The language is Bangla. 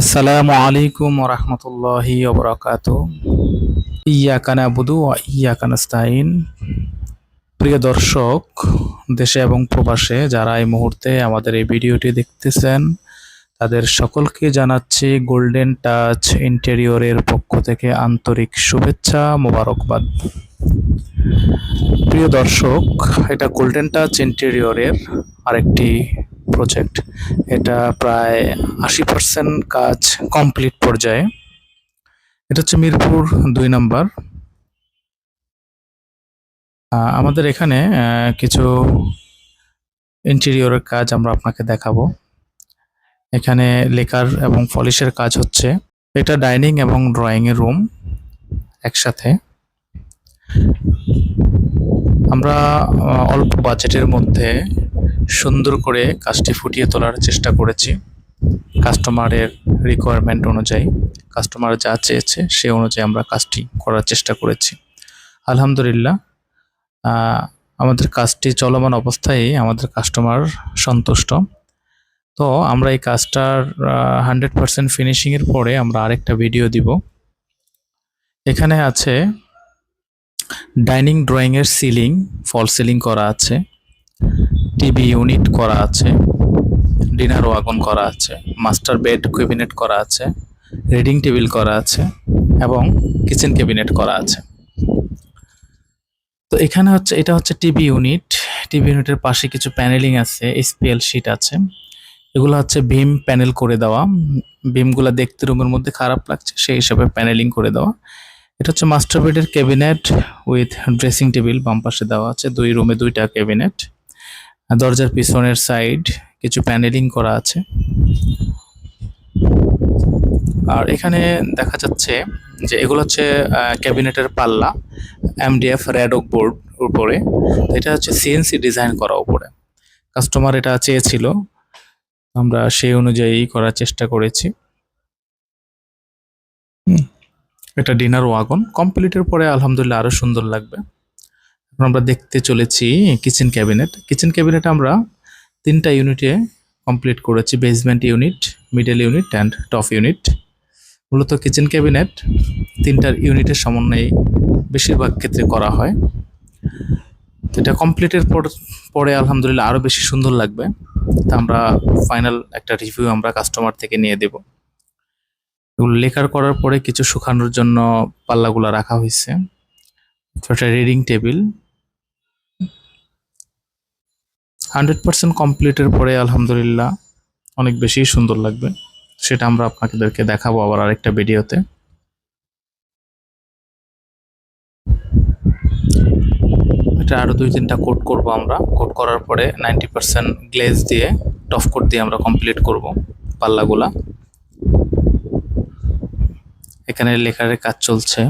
আসসালামু আলাইকুম ওয়া রাহমাতুল্লাহি ওয়া বারাকাতুহু। ইয়্যাকা না'বুদু ওয়া ইয়্যাকা নাস্তাইন। প্রিয় দর্শক, দেশে এবং প্রবাসে যারা এই মুহূর্তে আমাদের এই ভিডিওটি দেখতেছেন, তাদের সকলকে জানাচ্ছি গোল্ডেন টাচ ইন্টেরিয়রের পক্ষ থেকে আন্তরিক শুভেচ্ছা, মোবারকবাদ। প্রিয় দর্শক, এটা গোল্ডেন টাচ ইন্টেরিয়রের আরেকটি প্রজেক্ট। এটা প্রায় ৮০% কাজ কমপ্লিট পর্যায়ে। এটা হচ্ছে মিরপুর ২ নাম্বার। আমাদের এখানে কিছু ইন্টেরিয়রের কাজ আমরা আপনাকে দেখাবো। এখানে লেকার এবং পলিশের কাজ হচ্ছে। এটা ডাইনিং এবং ড্রয়িং এর রুম একসাথে। আমরা অল্প বাজেটের মধ্যে সুন্দর করে কাজটি ফুটিয়ে তোলার চেষ্টা করেছি কাস্টমারের রিকোয়ারমেন্ট অনুযায়ী। কাস্টমার যা চেয়েছে সে অনুযায়ী আমরা কাজটি করার চেষ্টা করেছি। আলহামদুলিল্লাহ, আমাদের কাজটি চলমান অবস্থায় আমাদের কাস্টমার সন্তুষ্ট। তো আমরা এই কাজটার 100% ফিনিশিংয়ের পরে আমরা আরেকটা ভিডিও দিব। এখানে আছে ডাইনিং ড্রয়িংয়ের সিলিং, ফল সিলিং করা আছে, টিভি ইউনিট করা আছে, ডিনার ওয়াগন করা আছে, মাস্টার বেড ক্যাবিনেট করা আছে, রিডিং টেবিল করা আছে এবং কিচেন ক্যাবিনেট করা আছে। তো এখানে হচ্ছে এটা হচ্ছে টিভি ইউনিট। টিভি ইউনিটের পাশে কিছু প্যানেলিং আছে, এসপিএল শিট আছে। এগুলো হচ্ছে ভীম প্যানেল করে দেওয়া। ভীমগুলো দেখতে রুমের মধ্যে খারাপ লাগছে, সেই হিসাবে প্যানেলিং করে দেওয়া। এটা হচ্ছে মাস্টার বেডের ক্যাবিনেট উইথ ড্রেসিং টেবিল, বাম পাশে দেওয়া আছে। 2 রুমে 2টা ক্যাবিনেট। দরজার পিছনের সাইড কিছু প্যানেলিং করা আছে। আর এখানে দেখা যাচ্ছে যে এগুলো হচ্ছে ক্যাবিনেটের পাল্লা, এমডিএফ রেড ওক বোর্ড উপরে। এটা হচ্ছে সিএনসি ডিজাইন করা উপরে। কাস্টমার এটা চেয়েছিল, আমরা সেই অনুযায়ী করার চেষ্টা করেছি। এটা ডিনার ওয়াগন কমপ্লিটের পরে আলহামদুলিল্লাহ আরো সুন্দর লাগবে। এখন আমরা দেখতে চলেছি কিচেন ক্যাবিনেট। কিচেন ক্যাবিনেট আমরা 3টা ইউনিটে কমপ্লিট করেছি, basement unit, middle unit and top unit. মূলত কিচেন ক্যাবিনেট 3টার ইউনিটের সমন্বয়ে বেশিরভাগ ক্ষেত্রে করা হয়। এটা কমপ্লিটের পরে আলহামদুলিল্লাহ আরো বেশি সুন্দর লাগবে। তা আমরা ফাইনাল একটা রিভিউ আমরা কাস্টমার থেকে নিয়ে দেব। এগুলো লেকার করার পরে কিছু শুকানোর জন্য পাল্লাগুলো রাখা হয়েছে। এটা রিডিং টেবিল 100% কমপ্লিটের পরে আলহামদুলিল্লাহ অনেক বেশি সুন্দর লাগবে। সেটা আমরা আপনাদেরকে দেখাবো আবার আরেকটা ভিডিওতে। এটা আরো 2-3টা কোট করব আমরা। কোট করার পরে 90% গ্লেজ দিয়ে টপ কোট দিয়ে আমরা কমপ্লিট করব পাল্লাগুলা। এখানে লেকারের কাজ চলছে।